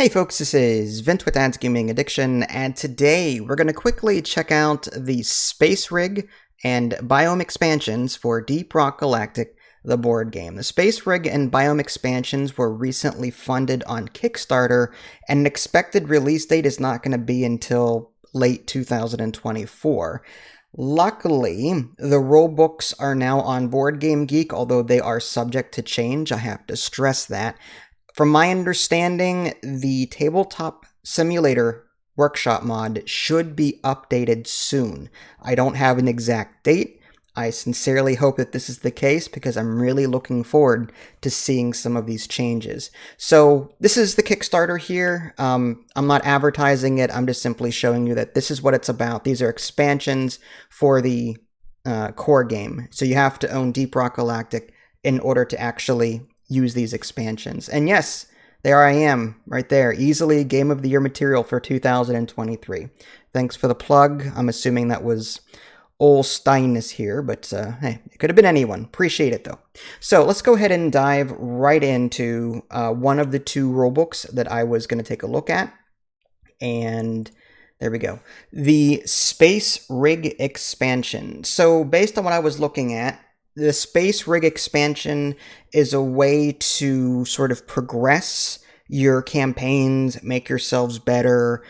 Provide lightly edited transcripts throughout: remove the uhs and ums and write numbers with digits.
Hey folks, this is Vint with Ads Gaming Addiction, and today we're going to quickly check out the Space Rig and Biome expansions for Deep Rock Galactic, the board game. The Space Rig and Biome expansions were recently funded on Kickstarter, and an expected release date is not going to be until late 2024. Luckily, the rulebooks are now on Board Game Geek, although they are subject to change. I have to stress that. From my understanding, the Tabletop Simulator Workshop mod should be updated soon. I don't have an exact date. I sincerely hope that this is the case because I'm really looking forward to seeing some of these changes. So this is the Kickstarter here. I'm not advertising it. I'm just simply showing you that this is what it's about. These are expansions for the core game. So you have to own Deep Rock Galactic in order to actually use these expansions. And yes, there I am, right there. Easily Game of the Year material for 2023. Thanks for the plug. I'm assuming that was Ol Steinus here, but hey, it could have been anyone. Appreciate it, though. So let's go ahead and dive right into one of the two rulebooks that I was going to take a look at. And there we go. The Space Rig expansion. So based on what I was looking at, the Space Rig expansion is a way to sort of progress your campaigns, make yourselves better,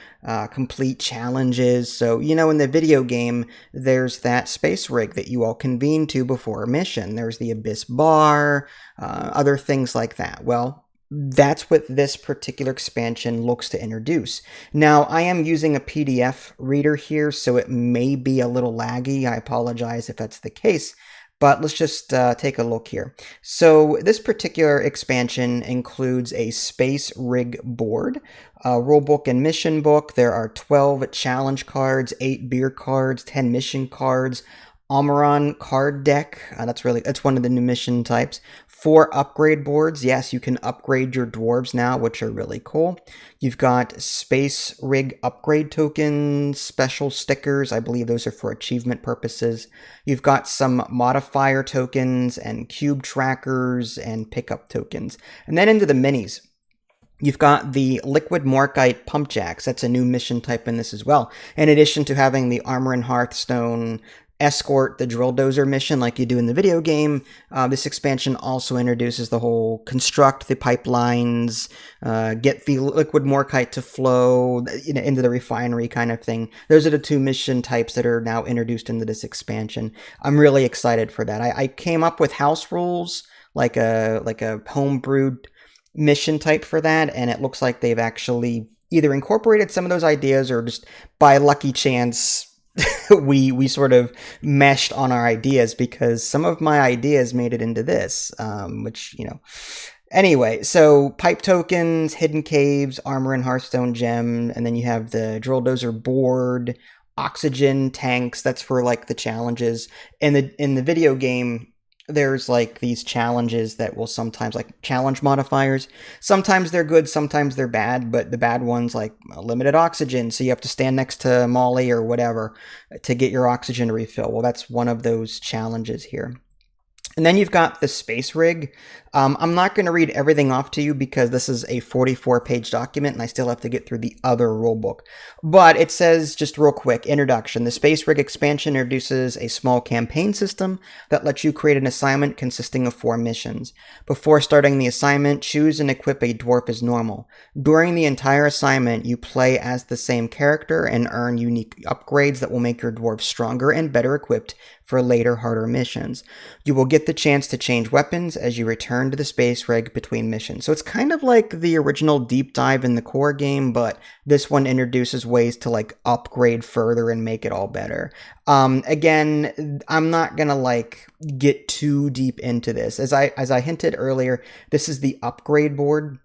complete challenges. So, you know, in the video game, there's that space rig that you all convene to before a mission. There's the Abyss Bar, other things like that. Well, that's what this particular expansion looks to introduce. Now, I am using a PDF reader here, so it may be a little laggy. I apologize if that's the case. But let's just take a look here. So this particular expansion includes a space rig board, a rulebook and mission book. There are 12 challenge cards, 8 beer cards, 10 mission cards, Almiron card deck. That's one of the new mission types. 4 upgrade boards. Yes, you can upgrade your dwarves now, which are really cool. You've got space rig upgrade tokens, special stickers. I believe those are for achievement purposes. You've got some modifier tokens and cube trackers and pickup tokens. And then into the minis. You've got the Liquid Morkite Pump Jacks. That's a new mission type in this as well. In addition to having the Armor and Hearthstone escort the drill dozer mission like you do in the video game, this expansion also introduces the whole construct the pipelines, get the liquid morkite to flow into the refinery kind of thing. Those are the 2 mission types that are now introduced into this expansion. I'm really excited for that. I came up with house rules, like a homebrewed mission type for that, and it looks like they've actually either incorporated some of those ideas or just by lucky chance we sort of meshed on our ideas, because some of my ideas made it into this, which, you know. Anyway, so pipe tokens, hidden caves, armor and Hearthstone gem, and then you have the drill dozer board, oxygen tanks. That's for like the challenges. In the video game, there's like these challenges that will sometimes, like challenge modifiers. Sometimes they're good, sometimes they're bad, but the bad ones, like limited oxygen, so you have to stand next to Molly or whatever to get your oxygen refill. Well, that's one of those challenges here. And then you've got the space rig. I'm not going to read everything off to you because this is a 44-page document and I still have to get through the other rulebook. But it says, just real quick, introduction. The space rig expansion introduces a small campaign system that lets you create an assignment consisting of 4 missions. Before starting the assignment, choose and equip a dwarf as normal. During the entire assignment, you play as the same character and earn unique upgrades that will make your dwarf stronger and better equipped for later, harder missions. You will get the chance to change weapons as you return to the space rig between missions. So it's kind of like the original deep dive in the core game, but this one introduces ways to like upgrade further and make it all better. Again, I'm not gonna like get too deep into this. As I hinted earlier, this is the upgrade board,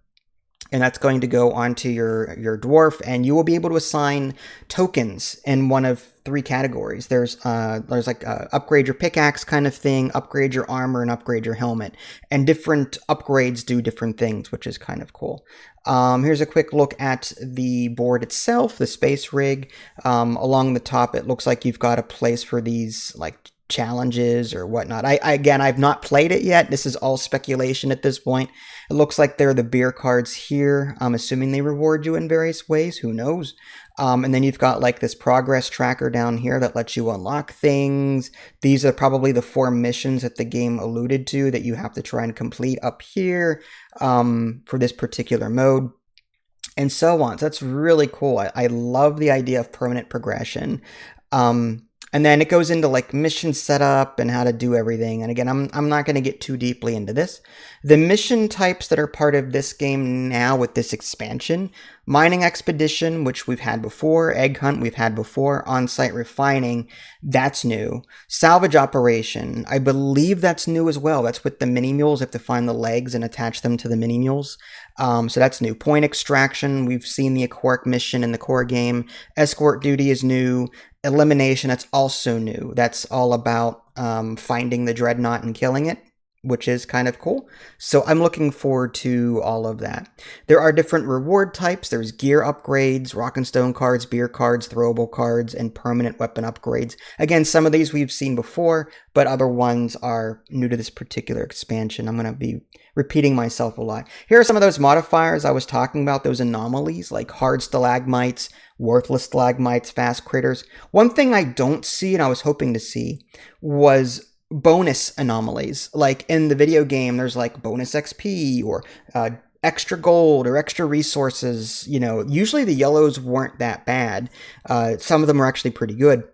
and that's going to go onto your dwarf, and you will be able to assign tokens in one of 3 categories. There's like upgrade your pickaxe kind of thing, upgrade your armor, and upgrade your helmet. And different upgrades do different things, which is kind of cool. Here's a quick look at the board itself, the space rig. Along the top, it looks like you've got a place for these like challenges or whatnot. Again, I've not played it yet. This is all speculation at this point. It looks like there are the beer cards here. I'm assuming they reward you in various ways. Who knows? And then you've got like this progress tracker down here that lets you unlock things. These are probably the 4 missions that the game alluded to that you have to try and complete up here for this particular mode. And so on. So that's really cool. I love the idea of permanent progression. And then it goes into like mission setup and how to do everything. And again, I'm not going to get too deeply into this. The mission types that are part of this game now with this expansion: mining expedition, which we've had before; egg hunt, we've had before; on-site refining, that's new; salvage operation, I believe that's new as well. That's with the mini mules. You have to find the legs and attach them to the mini mules. So that's new. Point extraction, we've seen the Quark mission in the core game. Escort duty is new. Elimination, that's also new. That's all about finding the dreadnought and killing it, which is kind of cool. So I'm looking forward to all of that. There are different reward types. There's gear upgrades, rock and stone cards, beer cards, throwable cards, and permanent weapon upgrades. Again, some of these we've seen before, but other ones are new to this particular expansion. I'm going to be repeating myself a lot. Here are some of those modifiers I was talking about, those anomalies, like hard stalagmites, worthless stalagmites, fast critters. One thing I don't see, and I was hoping to see, was bonus anomalies. Like in the video game, there's like bonus XP or extra gold or extra resources. You know, usually the yellows weren't that bad. Some of them are actually pretty good.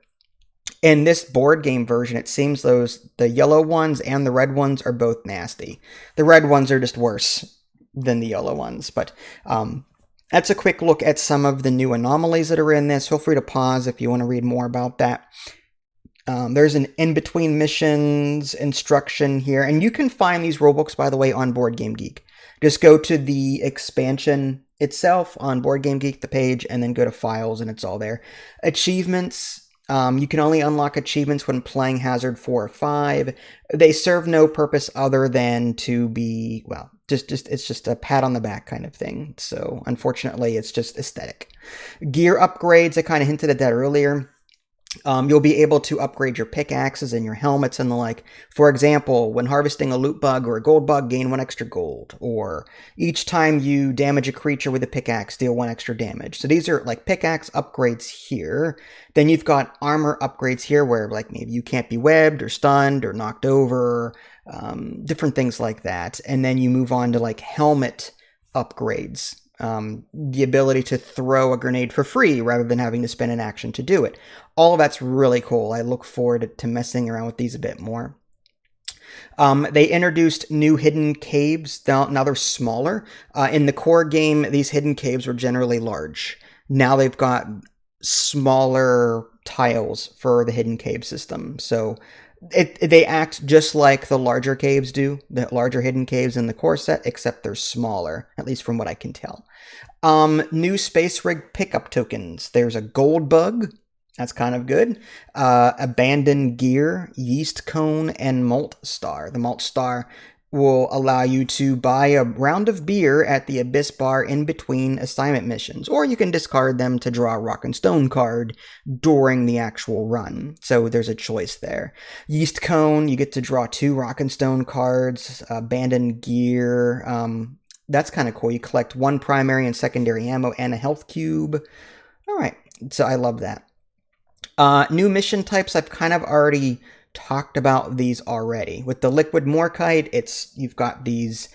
In this board game version, it seems the yellow ones and the red ones are both nasty. The red ones are just worse than the yellow ones. But that's a quick look at some of the new anomalies that are in this. Feel free to pause if you want to read more about that. There's an in-between missions instruction here. And you can find these rulebooks, by the way, on Board Game Geek. Just go to the expansion itself on Board Game Geek, the page, and then go to files, and it's all there. Achievements. You can only unlock achievements when playing Hazard 4 or 5. They serve no purpose other than to be, well, it's just a pat on the back kind of thing. So unfortunately, it's just aesthetic. Gear upgrades, I kind of hinted at that earlier. You'll be able to upgrade your pickaxes and your helmets and the like. For example, when harvesting a loot bug or a gold bug, gain 1 extra gold. Or each time you damage a creature with a pickaxe, deal 1 extra damage. So these are like pickaxe upgrades here. Then you've got armor upgrades here where like maybe you can't be webbed or stunned or knocked over. Different things like that. And then you move on to like helmet upgrades. The ability to throw a grenade for free rather than having to spend an action to do it. All of that's really cool. I look forward to messing around with these a bit more. They introduced new hidden caves. Now they're smaller. In the core game, these hidden caves were generally large. Now they've got smaller tiles for the hidden cave system. So they act just like the larger caves do, the larger hidden caves in the core set, except they're smaller, at least from what I can tell. New space rig pickup tokens. There's a gold bug. That's kind of good. Abandoned gear, yeast cone, and malt star. The malt star will allow you to buy a round of beer at the Abyss Bar in between assignment missions, or you can discard them to draw a rock and stone card during the actual run. So there's a choice there. Yeast cone, you get to draw 2 rock and stone cards. Abandoned gear, that's kind of cool. You collect 1 primary and secondary ammo and a health cube. All right, so I love that. New mission types, I've kind of already talked about these already. With the liquid morkite, you've got these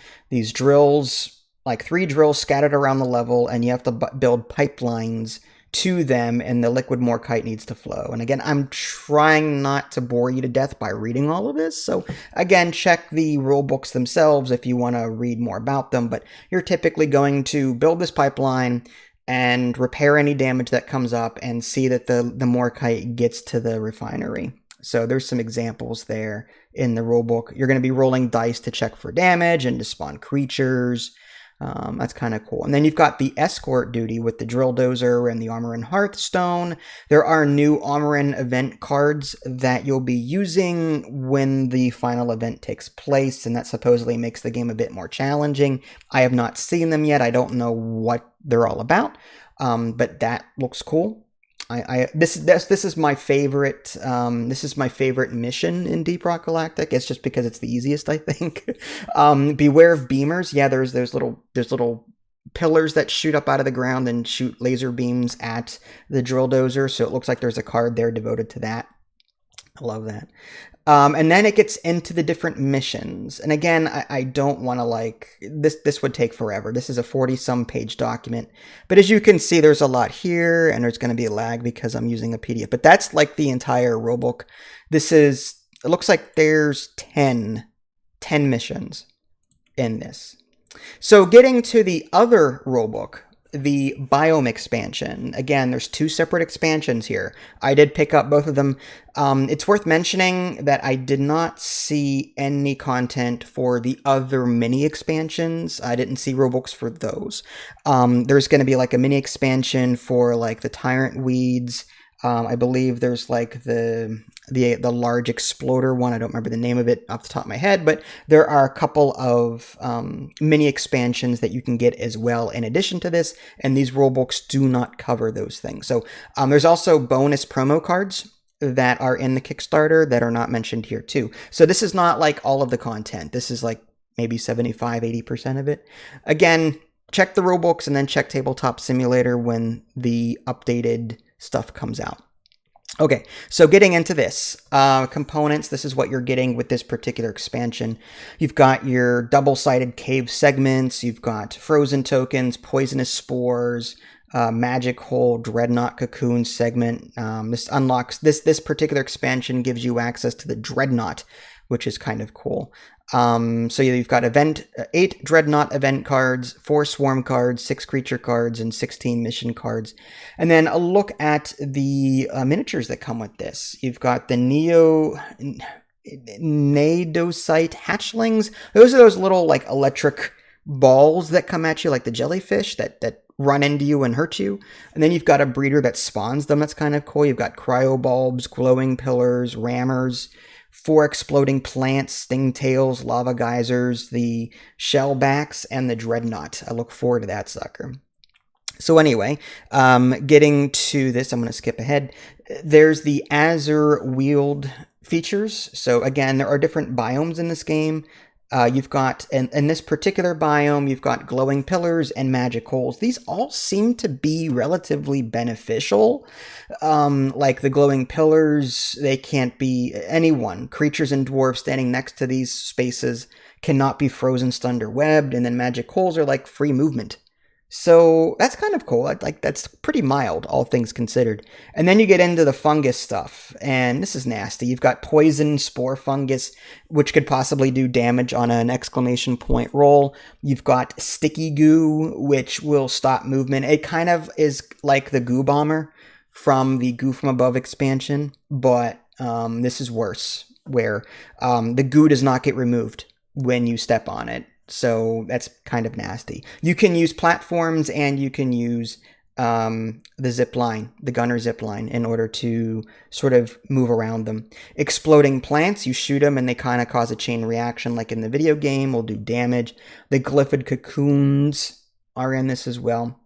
drills, like 3 drills scattered around the level, and you have to build pipelines to them, and the liquid morkite needs to flow. And again, I'm trying not to bore you to death by reading all of this, so again, check the rule books themselves if you want to read more about them, but you're typically going to build this pipeline and repair any damage that comes up and see that the morkite gets to the refinery. So there's some examples there in the rulebook. You're going to be rolling dice to check for damage and to spawn creatures. That's kind of cool. And then you've got the escort duty with the drill dozer and the armor and hearthstone. There are new armor and event cards that you'll be using when the final event takes place, and that supposedly makes the game a bit more challenging. I have not seen them yet. I don't know what they're all about, but that looks cool. This is my favorite. This is my favorite mission in Deep Rock Galactic. It's just because it's the easiest, I think. Beware of beamers. Yeah, there's little pillars that shoot up out of the ground and shoot laser beams at the drill dozer. So it looks like there's a card there devoted to that. I love that. And then it gets into the different missions. And again, I don't want to like, this would take forever. This is a 40-some page document. But as you can see, there's a lot here, and there's going to be a lag because I'm using a PDF. But that's like the entire rulebook. It looks like there's 10 missions in this. So getting to the other rulebook, the Biome expansion. Again, there's 2 separate expansions here. I did pick up both of them. It's worth mentioning that I did not see any content for the other mini expansions. I didn't see rulebooks for those. There's going to be like a mini expansion for like the Tyrant Weeds. I believe there's like the large exploder one. I don't remember the name of it off the top of my head, but there are a couple of mini expansions that you can get as well in addition to this, and these rulebooks do not cover those things. So there's also bonus promo cards that are in the Kickstarter that are not mentioned here too. So this is not like all of the content. This is like maybe 75-80% of it. Again, check the rulebooks and then check Tabletop Simulator when the updated stuff comes out. Okay, so getting into this, components, this is what you're getting with this particular expansion. You've got your double-sided cave segments, you've got frozen tokens, poisonous spores, magic hole, dreadnought cocoon segment. This unlocks, this particular expansion gives you access to the dreadnought, which is kind of cool. So you've got 8 dreadnought event cards, 4 swarm cards, 6 creature cards, and 16 mission cards. And then a look at the miniatures that come with this. You've got the Nadosite hatchlings. Those are those little like electric balls that come at you like the jellyfish that run into you and hurt you. And then you've got a breeder that spawns them. That's kind of cool. You've got cryobulbs, glowing pillars, rammers, 4 exploding plants, stingtails, lava geysers, the shellbacks, and the dreadnought. I look forward to that sucker. So anyway, getting to this, I'm going to skip ahead. There's the Azure Wield features. So again, there are different biomes in this game. You've got, in this particular biome, you've got glowing pillars and magic holes. These all seem to be relatively beneficial. Like the glowing pillars, they can't be anyone. Creatures and dwarves standing next to these spaces cannot be frozen, stunned, or webbed. And then magic holes are like free movement. So that's kind of cool. Like that's pretty mild, all things considered. And then you get into the fungus stuff, and this is nasty. You've got poison spore fungus, which could possibly do damage on an exclamation point roll. You've got sticky goo, which will stop movement. It kind of is like the goo bomber from the Goo from Above expansion, but this is worse, where the goo does not get removed when you step on it. So that's kind of nasty. You can use platforms and you can use the zip line, the gunner zip line, in order to sort of move around them. Exploding plants, you shoot them and they kind of cause a chain reaction like in the video game, will do damage. The glyphid cocoons are in this as well.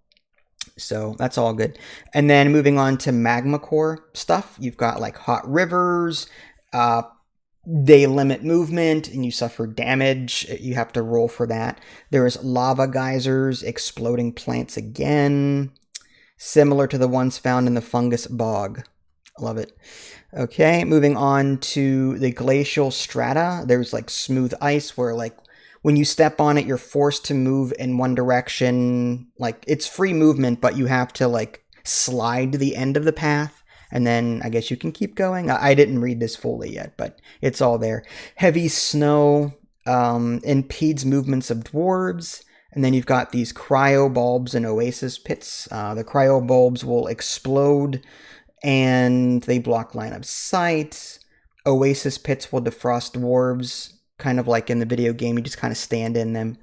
So that's all good. And then moving on to magma core stuff, you've got like hot rivers, they limit movement and you suffer damage. You have to roll for that. There's lava geysers, exploding plants again, similar to the ones found in the fungus bog. I love it. Okay, moving on to the glacial strata. There's like smooth ice where like when you step on it, you're forced to move in one direction. Like it's free movement, but you have to like slide to the end of the path. And then I guess you can keep going. I didn't read this fully yet, but it's all there. Heavy snow impedes movements of dwarves. And then you've got these cryobulbs and oasis pits. The cryobulbs will explode and they block line of sight. Oasis pits will defrost dwarves, kind of like in the video game. You just kind of stand in them.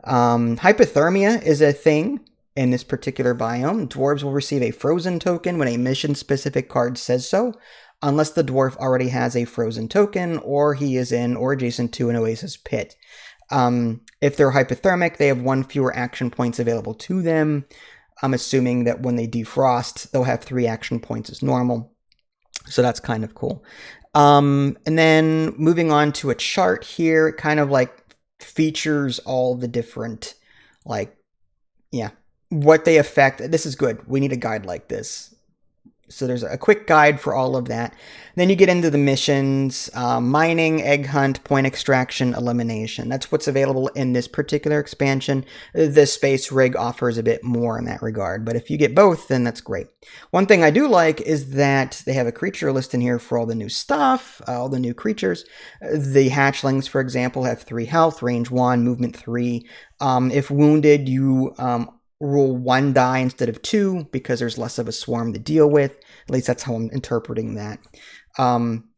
Hypothermia is a thing. In this particular biome, dwarves will receive a frozen token when a mission-specific card says so, unless the dwarf already has a frozen token or he is in or adjacent to an oasis pit. If they're hypothermic, they have 1 fewer action points available to them. I'm assuming that when they defrost, they'll have 3 action points as normal. So that's kind of cool. And then moving on to a chart here, it kind of like features all the different, like, yeah, what they affect. This is good. We need a guide like this. So there's a quick guide for all of that. Then you get into the missions, mining, egg hunt, point extraction, elimination. That's what's available in this particular expansion. The space rig offers a bit more in that regard, but if you get both, then that's great. One thing I do like is that they have a creature list in here for all the new stuff, all the new creatures. The hatchlings, for example, have 3 health, range 1, movement 3. If wounded, you roll 1 die instead of 2 because there's less of a swarm to deal with. At least that's how I'm interpreting that.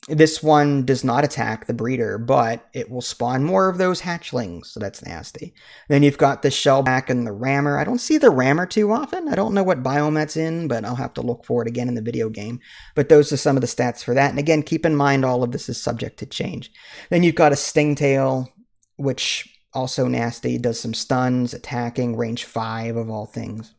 This one does not attack the breeder, but it will spawn more of those hatchlings, so that's nasty. Then you've got the shellback and the rammer. I don't see the rammer too often. I don't know what biome that's in, but I'll have to look for it again in the video game. But those are some of the stats for that. And again, keep in mind all of this is subject to change. Then you've got a stingtail, which also nasty, does some stuns, attacking, range 5 of all things.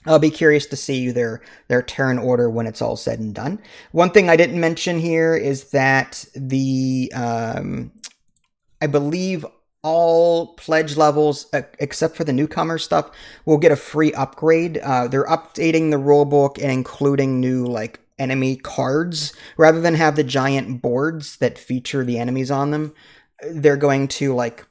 I'll be curious to see their turn order when it's all said and done. One thing I didn't mention here is that the, I believe all pledge levels, except for the newcomer stuff, will get a free upgrade. They're updating the rulebook and including new, like, enemy cards. Rather than have the giant boards that feature the enemies on them, they're going to, like,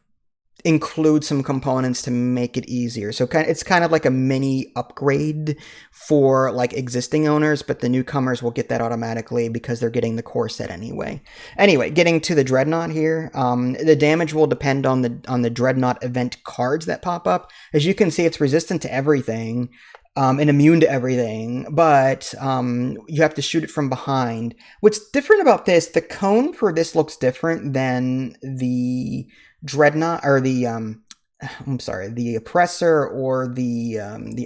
include some components to make it easier. So it's kind of like a mini upgrade for like existing owners, but the newcomers will get that automatically because they're getting the core set anyway. Anyway, getting to the Dreadnought here, the damage will depend on the Dreadnought event cards that pop up. As you can see, it's resistant to everything. And immune to everything, but you have to shoot it from behind. What's different about this, the cone for this looks different than the Dreadnought, or the, I'm sorry, the Oppressor or the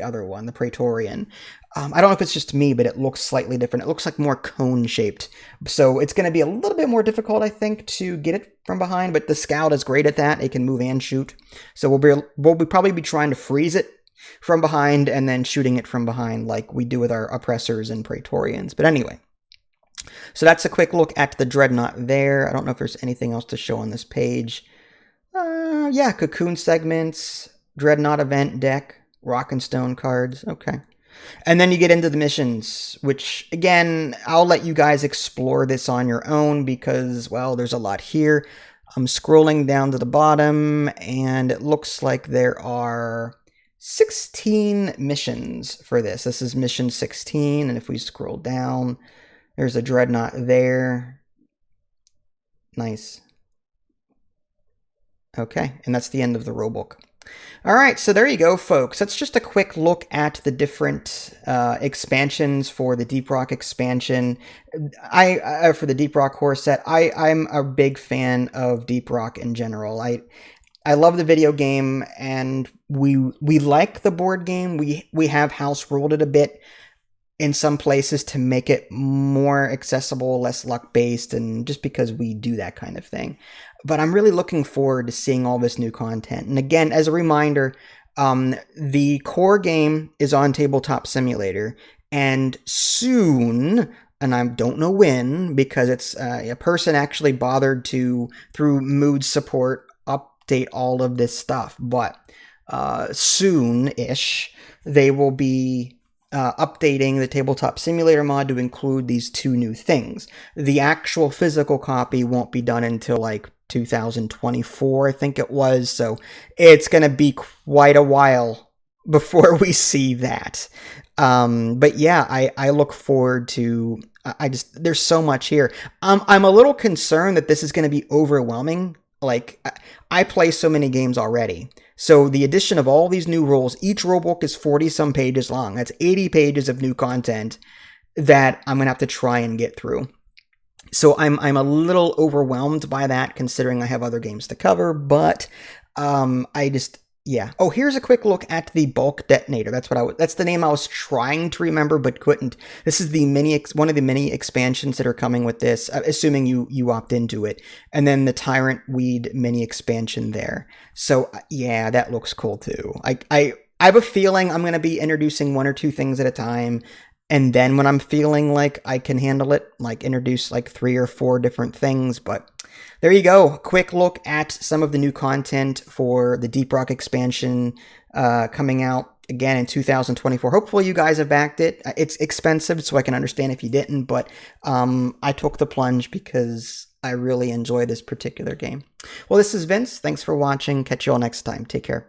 other one, the Praetorian. I don't know if it's just me, but it looks slightly different. It looks like more cone-shaped. So it's going to be a little bit more difficult, I think, to get it from behind, but the Scout is great at that. It can move and shoot. So we'll probably be trying to freeze it from behind and then shooting it from behind like we do with our Oppressors and Praetorians. But anyway, so that's a quick look at the Dreadnought there. I don't know if there's anything else to show on this page. Yeah, Cocoon segments, Dreadnought event deck, Rock and Stone cards. Okay. And then you get into the missions, which, again, I'll let you guys explore this on your own because, well, there's a lot here. I'm scrolling down to the bottom, and it looks like there are 16 missions for this. This is mission 16, and if we scroll down, there's a Dreadnought there. Nice. Okay, and that's the end of the rulebook. All right, so there you go, folks. That's just a quick look at the different expansions for the Deep Rock expansion. For the Deep Rock core set, I'm a big fan of Deep Rock in general. I love the video game, and we like the board game. We have house ruled it a bit in some places to make it more accessible, less luck-based, and just because we do that kind of thing. But I'm really looking forward to seeing all this new content. And again, as a reminder, the core game is on Tabletop Simulator, and soon, and I don't know when, because it's a person actually bothered to, through mood support, update all of this stuff. But soon-ish, they will be updating the Tabletop Simulator mod to include these 2 new things. The actual physical copy won't be done until like 2024, I think it was, so it's going to be quite a while before we see that. But yeah, I look forward to, there's so much here. I'm a little concerned that this is going to be overwhelming. Like, I play so many games already. So the addition of all these new rules, each rulebook is 40-some pages long. That's 80 pages of new content that I'm going to have to try and get through. So I'm a little overwhelmed by that, considering I have other games to cover, but yeah. Oh, here's a quick look at the bulk detonator. That's the name I was trying to remember but couldn't. This is the one of the mini expansions that are coming with this, assuming you opt into it. And then the Tyrant Weed mini expansion there. So yeah, that looks cool too. I have a feeling I'm going to be introducing 1 or 2 things at a time. And then when I'm feeling like I can handle it, like introduce like 3 or 4 different things. But there you go. Quick look at some of the new content for the Deep Rock expansion coming out again in 2024. Hopefully you guys have backed it. It's expensive, so I can understand if you didn't. But I took the plunge because I really enjoy this particular game. Well, this is Vince. Thanks for watching. Catch you all next time. Take care.